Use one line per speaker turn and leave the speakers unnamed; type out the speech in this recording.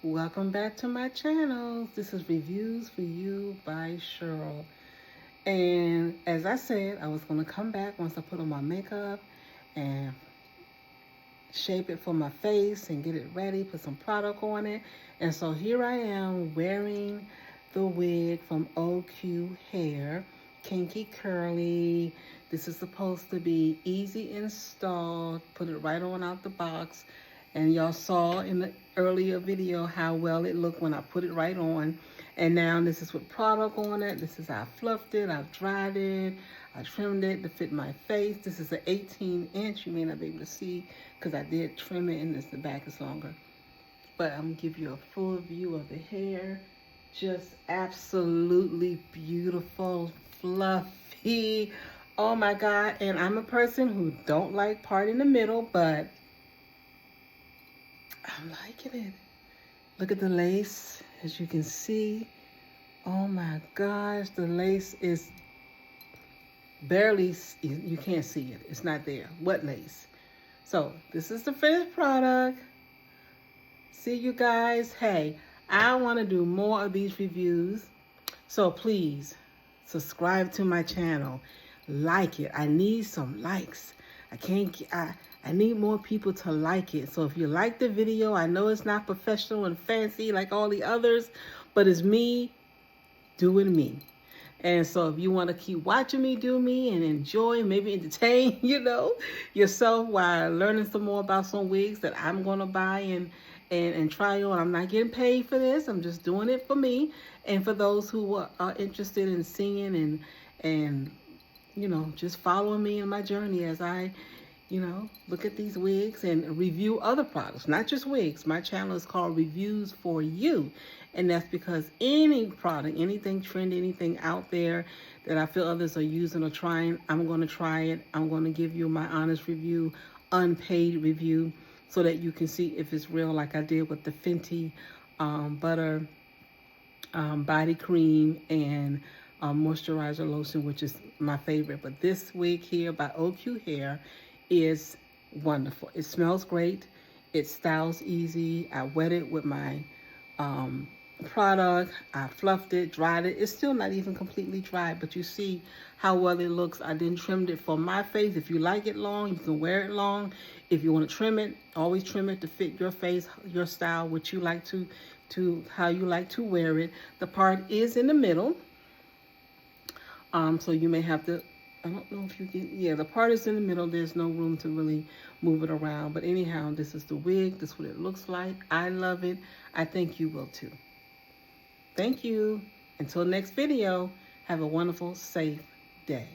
Welcome back to my channel. This is Reviews for You by Cheryl. And as I said, I was going to come back once I put on my makeup and shape it for my face and get it ready, put some product on it. And so here I am wearing the wig from OQ Hair, Kinky Curly. This is supposed to be easy installed. Put it right on out the box. And y'all saw in the earlier video how well it looked when I put it right on. And now this is with product on it. This is how I fluffed it, I've dried it, I trimmed it to fit my face. This is an 18-inch. You may not be able to see because I did trim it and the back is longer. But I'm gonna give you a full view of the hair. Just absolutely beautiful, fluffy. Oh my God. And I'm a person who don't like part in the middle, but I'm liking it. Look at the lace, as you can see. Oh my gosh, the lace is barely, you can't see it. It's not there. What lace? So this is the finished product. See you guys. Hey, I want to do more of these reviews. So please subscribe to my channel. Like it. I need some likes. I need more people to like it. So if you like the video, I know it's not professional and fancy like all the others, but it's me doing me. And so if you want to keep watching me do me and enjoy, maybe entertain, yourself while learning some more about some wigs that I'm going to buy and try on. I'm not getting paid for this. I'm just doing it for me and for those who are interested in seeing and just following me in my journey as I look at these wigs and review other products, not just wigs. My channel is called Reviews for You. And that's because any product, anything trendy, anything out there that I feel others are using or trying, I'm going to try it. I'm going to give you my honest review, unpaid review, so that you can see if it's real, like I did with the Fenty Butter body cream and moisturizer lotion, which is my favorite. But this wig here by OQ Hair is wonderful. It smells great. It styles easy. I wet it with my product. I fluffed it, dried it. It's still not even completely dry, but you see how well it looks. I then trimmed it for my face. If you like it long, you can wear it long. If you want to trim it, always trim it to fit your face, your style, what you like to how you like to wear it. The part is in the middle. So you may have to, I don't know if you can, yeah, the part is in the middle. There's no room to really move it around. But anyhow, this is the wig. This is what it looks like. I love it. I think you will too. Thank you. Until next video, have a wonderful, safe day.